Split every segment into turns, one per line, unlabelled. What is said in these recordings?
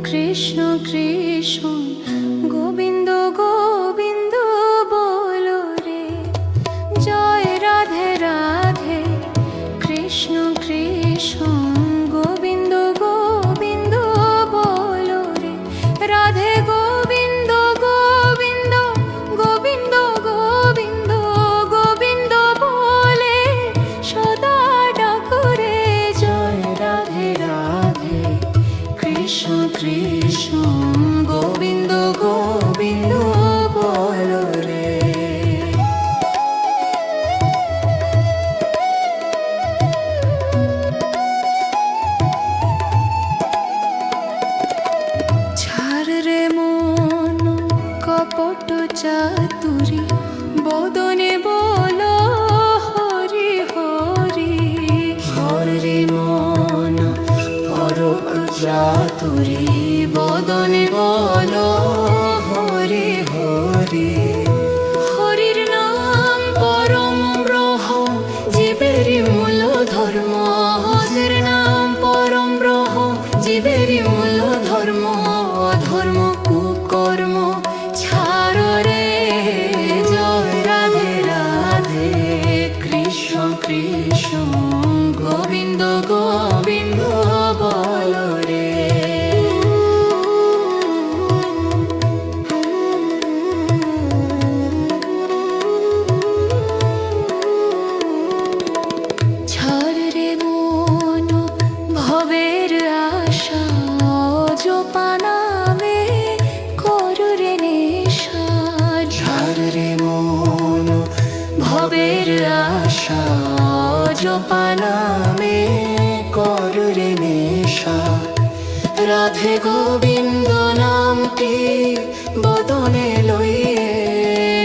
কৃষ্ণ কৃষ্ণ গোবিন্দ গোবিন্দ বলো রে, জয় রাধে রাধে। কৃষ্ণ কৃষ্ণ গোবিন্দ গোবিন্দ বলো রে, রাধে গোবিন্দ গোবিন্দ গোবিন্দ গোবিন্দ গোবিন্দ বলে সদা ডাকো রে, জয় রাধে রাধে। কৃষ্ণ কৃষ্ণ গোবিন্দ গোবিন্দ বলো রে। ছাড় রে মন কপট চাতুরি, বদনে বলো হরি হরি। ছাড় রে মন পরক চাতুরি, বদনে বলো হরি হরি। হরির নাম পরম ব্রহ্ম, জীবেরই মূল ধর্ম। হরির নাম পরম ব্রহ্ম, জীবেরই মূল ধর্ম। অধর্ম কুকর্ম ছাড়ো রে, জয় রাধে রাধে। কৃষ্ণ কৃষ্ণ গোবিন্দ গোবিন্দ বলো রে। ছাড় রে মন ভবের আশা, অজপা নামে করু রে নেশা। ছাড় রে মন ভবের আশা, অজপা নামে করু রে নেশা। রাধে গোবিন্দ নামটি বদনে লইয়ে,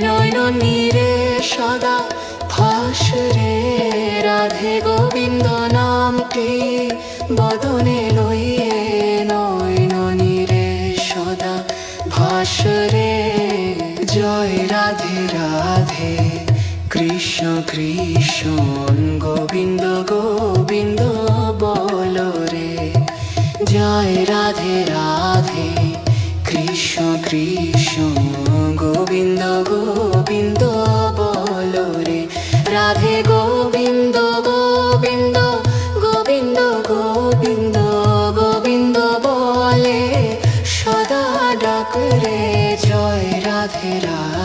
নয়ন নীরে সদা ভাস রে। রাধে গোবিন্দ নামটি বদনে লইয়ে, নয়ন নীরে সদা ভাস রে। জয় রাধে রাধে। কৃষ্ণ কৃষ্ণ গোবিন্দ গোবিন্দ বলো রে, জয় রাধে রাধে। কৃষ্ণ কৃষ্ণ গোবিন্দ গোবিন্দ বলো রে, রাধে গোবিন্দ গোবিন্দ গোবিন্দ গোবিন্দ গোবিন্দ বলে সদা ডাক রে, জয় রাধে রাধে।